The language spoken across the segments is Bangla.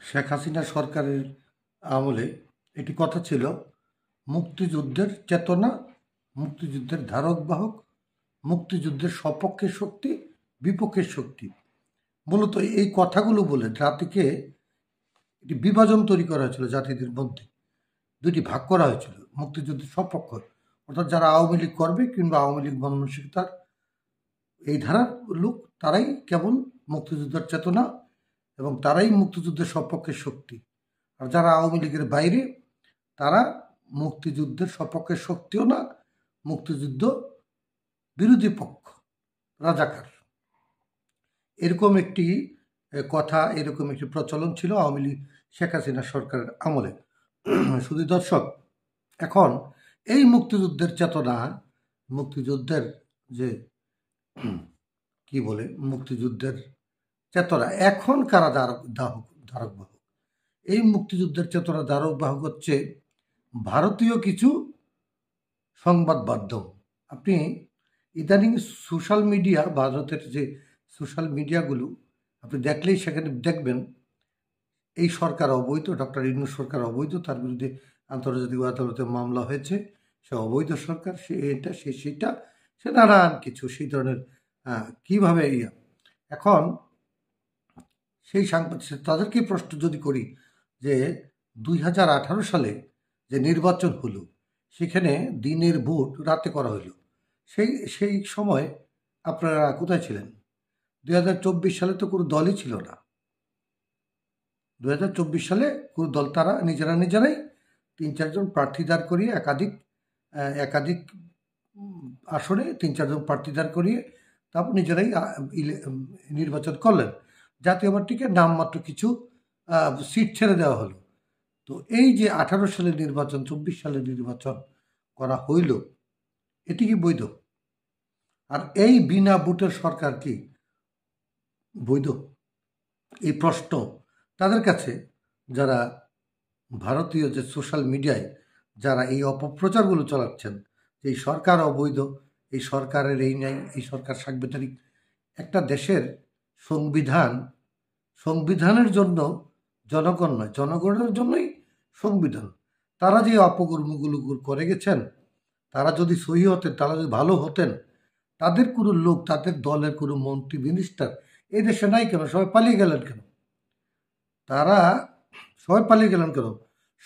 শেখ হাসিনা সরকারের আমলে একটি কথা ছিল, মুক্তিযুদ্ধের চেতনা, মুক্তিযুদ্ধের ধারক বাহক, মুক্তিযুদ্ধের সপক্ষের শক্তি, বিপক্ষের শক্তি। মূলত এই কথাগুলো বলে জাতিকে একটি বিভাজন তৈরি করা হয়েছিল। জাতিদের মধ্যে দুটি ভাগ করা হয়েছিল, মুক্তিযুদ্ধের সপক্ষ অর্থাৎ যারা আওয়ামী লীগ করবে কিংবা আওয়ামী লীগ মানসিকতার এই ধারার লোক, তারাই কেবল মুক্তিযুদ্ধের চেতনা এবং তারাই মুক্তিযুদ্ধের সপক্ষের শক্তি। আর যারা আওয়ামী লীগের বাইরে, তারা মুক্তিযুদ্ধের সপক্ষের শক্তিও না, মুক্তিযুদ্ধ বিরোধী পক্ষ, রাজাকার। এরকম একটি কথা, এরকম একটি প্রচলন ছিল আওয়ামী লীগ শেখ হাসিনা সরকারের আমলে। শুধু দর্শক, এখন এই মুক্তিযুদ্ধের চেতনা, মুক্তিযুদ্ধের যে কি বলে, মুক্তিযুদ্ধের চেতনা এখন কারা ধারক বাহক? এই মুক্তিযুদ্ধের চেতনা ধারক বাহক হচ্ছে ভারতীয় কিছু সংবাদ মাধ্যম। আপনি ইদানিং সোশ্যাল মিডিয়া, ভারতের যে সোশ্যাল মিডিয়াগুলো আপনি দেখলেই সেখানে দেখবেন এই সরকার অবৈধ, ডক্টর ইউনূস সরকার অবৈধ, তার বিরুদ্ধে আন্তর্জাতিক আদালতে মামলা হয়েছে, সে অবৈধ সরকার, সে এটা, সে সেটা, সে নানান কিছু সেই ধরনের কীভাবে এখন সেই সাংবাদিক তাদেরকে প্রশ্ন যদি করি যে 2018 সালে যে নির্বাচন হলো, সেখানে দিনের ভোট রাতে করা হলো, সেই সময় আপনারা কোথায় ছিলেন? 2024 সালে তো কোনো দলই ছিল না। 2024 সালে কোনো দল, তারা নিজেরাই 3-4 জন প্রার্থী দাঁড় করিয়ে একাধিক আসনে 3-4 জন প্রার্থী দাঁড় করিয়ে তারপর নিজেরাই নির্বাচন করলেন। জাতীয় পার্টিকে নামমাত্র কিছু সিট ছেড়ে দেওয়া হলো। তো এই যে 18 সালের নির্বাচন, 24 সালের নির্বাচন করা হইল, এটি কি বৈধ? আর এই বিনা ভোটের সরকার কি বৈধ? এই প্রশ্ন তাদের কাছে, যারা ভারতীয় যে সোশ্যাল মিডিয়ায় যারা এই অপপ্রচারগুলো চালাচ্ছেন, যে এই সরকার অবৈধ, এই সরকারের এই নেই, এই সরকার সাংবিধানিক। একটা দেশের সংবিধানের জন্য জনগণ নয়, জনগণের জন্যই সংবিধান। তারা যে অপকর্মগুলো করে গেছেন, তারা যদি সহি হতেন, তারা যদি ভালো হতেন, তাদের কোনো লোক, তাদের দলের কোনো মন্ত্রী মিনিস্টার এই দেশে নাই কেন? সবাই পালিয়ে গেলেন কেন? সবাই পালিয়ে গেলেন কেন?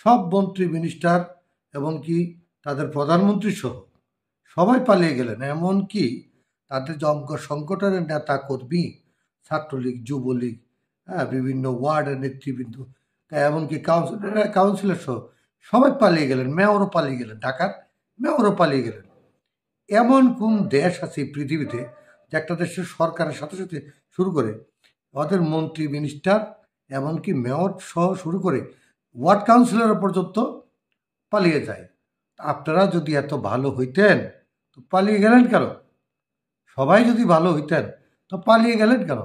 সব মন্ত্রী মিনিস্টার এবং কি তাদের প্রধানমন্ত্রী সহ সবাই পালিয়ে গেলেন। এমনকি তাদের যে সংগঠনের নেতা কর্মী, ছাত্রলীগ, যুবলীগ, বিভিন্ন ওয়ার্ডের নেতৃবৃন্দ, এমনকি কাউন্সিলর সহ সবাই পালিয়ে গেলেন। মেয়রও পালিয়ে গেলেন, ঢাকার মেয়রও পালিয়ে গেলেন। এমন কোন দেশ আছে পৃথিবীতে যে একটা দেশের সরকারের সাথে সাথে শুরু করে ওদের মন্ত্রী মিনিস্টার, এমনকি মেয়র সহ শুরু করে ওয়ার্ড কাউন্সিলর পর্যন্ত পালিয়ে যায়? আপনারা যদি এত ভালো হইতেন তো পালিয়ে গেলেন কেন? সবাই যদি ভালো হইতেন তো পালিয়ে গেলেন কেন?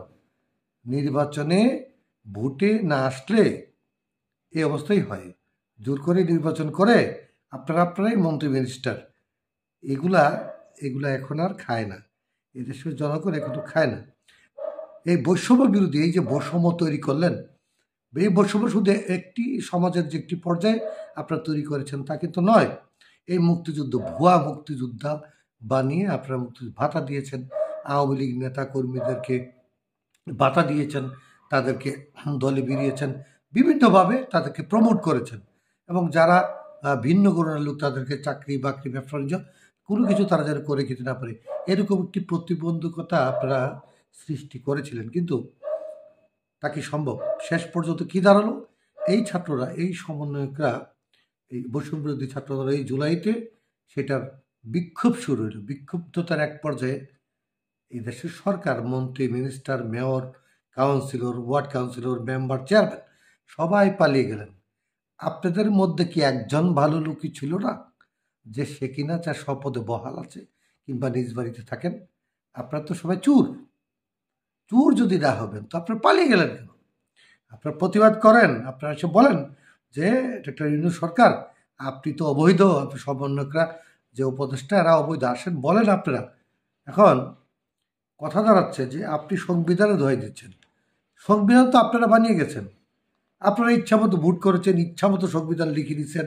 নির্বাচনে ভোটে না আসলে এই অবস্থাই হয়। জোর করে নির্বাচন করে আপনারাই মন্ত্রী মিনিস্টার, এগুলা এখন আর খায় না। এদেশের জনগণ এখন তো খায় না। এই বৈষম্য বিরোধী, এই যে বৈষম্য তৈরি করলেন, এই বৈষম্য শুধু একটি সমাজের যে একটি পর্যায়ে আপনারা তৈরি করেছেন তা কিন্তু নয়। এই মুক্তিযুদ্ধ ভুয়া মুক্তিযোদ্ধা বানিয়ে আপনারা মুক্তিযুদ্ধ ভাতা দিয়েছেন, আওয়ামী লীগ নেতা কর্মীদেরকে ভাতা দিয়েছেন, তাদেরকে দলে বেরিয়েছেন, বিভিন্নভাবে তাদেরকে প্রমোট করেছেন, এবং যারা ভিন্ন ধরনের লোক তাদেরকে চাকরি বাকরি ব্যবসা বাণিজ্য কোনো কিছু তারা যেন করে খেতে না পারে, এরকম একটি প্রতিবন্ধকতা আপনারা সৃষ্টি করেছিলেন। কিন্তু তা কি সম্ভব? শেষ পর্যন্ত কি দাঁড়ালো? এই ছাত্ররা, এই সমন্বয়করা, এই বৈষম্য বিরোধী ছাত্ররা এই জুলাইতে সেটার বিক্ষোভ শুরু হলো। বিক্ষুব্ধতার এক পর্যায়ে এই দেশের সরকার, মন্ত্রী minister, mayor, councillor, ward councillor, member, chairman সবাই পালিয়ে গেলেন। আপনাদের মধ্যে কি একজন ভালো লোকই ছিল না যে সে কিনা যার স্বপদে বহাল আছে কিংবা নিজ বাড়িতে থাকেন? আপনারা তো সবাই চোর। যদি না হবেন তো আপনারা পালিয়ে গেলেন কেন? আপনারা প্রতিবাদ করেন, আপনারা এসে বলেন যে ডক্টর ইউনূস সরকার আপনি তো অবৈধ, আপনি সমন্বয়করা যে উপদেষ্টা এরা অবৈধ, আসেন বলেন আপনারা। এখন কথা দাঁড়াচ্ছে যে আপনি সংবিধানে দোহাই দিচ্ছেন। সংবিধান তো আপনারা বানিয়ে গেছেন, আপনারা ইচ্ছামতো ভোট করেছেন, ইচ্ছামতো সংবিধান লিখে দিচ্ছেন,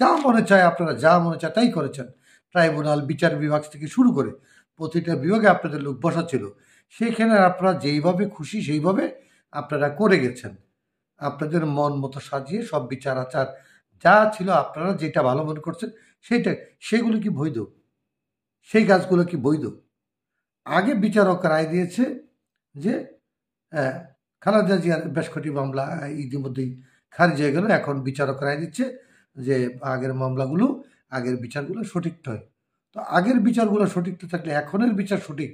যা মনে চায় আপনারা যা মনে চায় তাই করেছেন। ট্রাইব্যুনাল, বিচার বিভাগ থেকে শুরু করে প্রতিটা বিভাগে আপনাদের লোক বসা ছিল, সেখানে আপনারা যেইভাবে খুশি সেইভাবে আপনারা করে গেছেন। আপনাদের মন মতো সাজিয়ে সব বিচার আচার যা ছিল আপনারা যেটা ভালো মনে করছেন সেগুলো কি বৈধ? সেই কাজগুলো কি বৈধ? আগে বিচারক রায় দিয়েছে যে খালেদা জিয়ার বেশ কটি মামলা ইতিমধ্যেই খারিজ হয়ে গেল। এখন বিচারক রায় দিচ্ছে যে আগের মামলাগুলো, আগের বিচারগুলো সঠিক নয়। তো আগের বিচারগুলো সঠিক তো থাকলে এখনের বিচার সঠিক,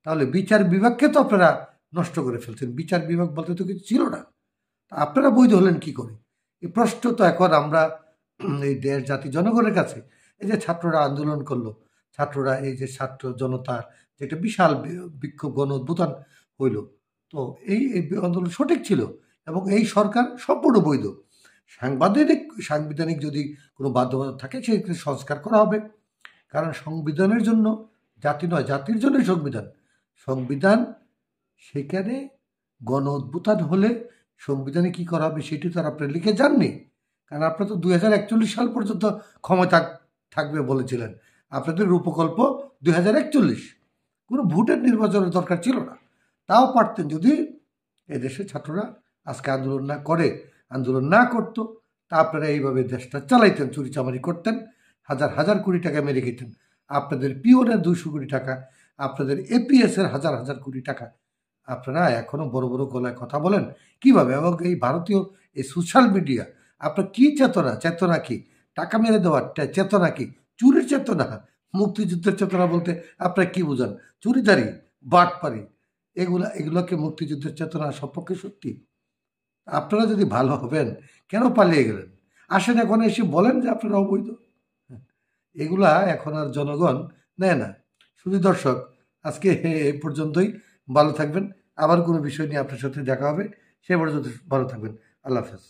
তাহলে বিচার বিভাগকে তো আপনারা নষ্ট করে ফেলছেন। বিচার বিভাগ বলতে তো কিছু ছিল না, আপনারা বৈধ হলেন কি করে? এই প্রশ্ন তো এখন আমরা এই দেশ জাতি জনগণের কাছে, এই যে ছাত্ররা আন্দোলন করলো, ছাত্ররা এই যে ছাত্র জনতা যে একটা বিশাল বিক্ষোভ গণ অভ্যুত্থান হইল, তো এই আন্দোলন সঠিক ছিল এবং এই সরকার সম্পূর্ণ বৈধ। সাংবিধানিক যদি কোনো বাধ্যবাধকতা থাকে সেক্ষেত্রে সংস্কার করা হবে, কারণ সংবিধানের জন্য জাতি নয়, জাতির জন্যই সংবিধান। সংবিধান সেখানে গণ অভ্যুত্থান হলে সংবিধানে কি করা হবে সেটি তো আর আপনারা লিখে যাননি, কারণ আপনারা তো 2041 সাল পর্যন্ত ক্ষমতা থাকবে বলেছিলেন। আপনাদের রূপকল্প 2041, কোনো ভোটের নির্বাচনের দরকার ছিল না। তাও পারতেন যদি এদেশের ছাত্ররা আজকে আন্দোলন না করে, আন্দোলন না করতো, তা আপনারা এইভাবে দেশটা চালাইতেন, চুরিচামারি করতেন, হাজার হাজার কোটি টাকা মেরে খেতেন। আপনাদের পিওনের 200 কোটি টাকা, আপনাদের এপিএসের হাজার হাজার কোটি টাকা আপনারা এখনো বড় বড় গলায় কথা বলেন কিভাবে? এবং এই ভারতীয় এই সোশ্যাল মিডিয়া আপনার কি চেতনা কি? টাকা মেরে দেওয়ার চেতনা কি? চুরির চেতনা? মুক্তিযুদ্ধের চেতনা বলতে আপনারা কি বুঝান? চুরিদারি, বাটপারি, এগুলোকে মুক্তিযুদ্ধের চেতনা সপক্ষে সত্যি? আপনারা যদি ভালো হবেন কেন পালিয়ে গেলেন? আসেন এখন এসে বলেন যে আপনারা অবৈধ। এগুলা এখন আর জনগণ নেয় না। শুধু দর্শক, আজকে এ পর্যন্তই। ভালো থাকবেন। আবার কোনো বিষয় নিয়ে আপনার সাথে দেখা হবে। সে পর্যন্ত ভালো থাকবেন। আল্লাহ হাফেজ।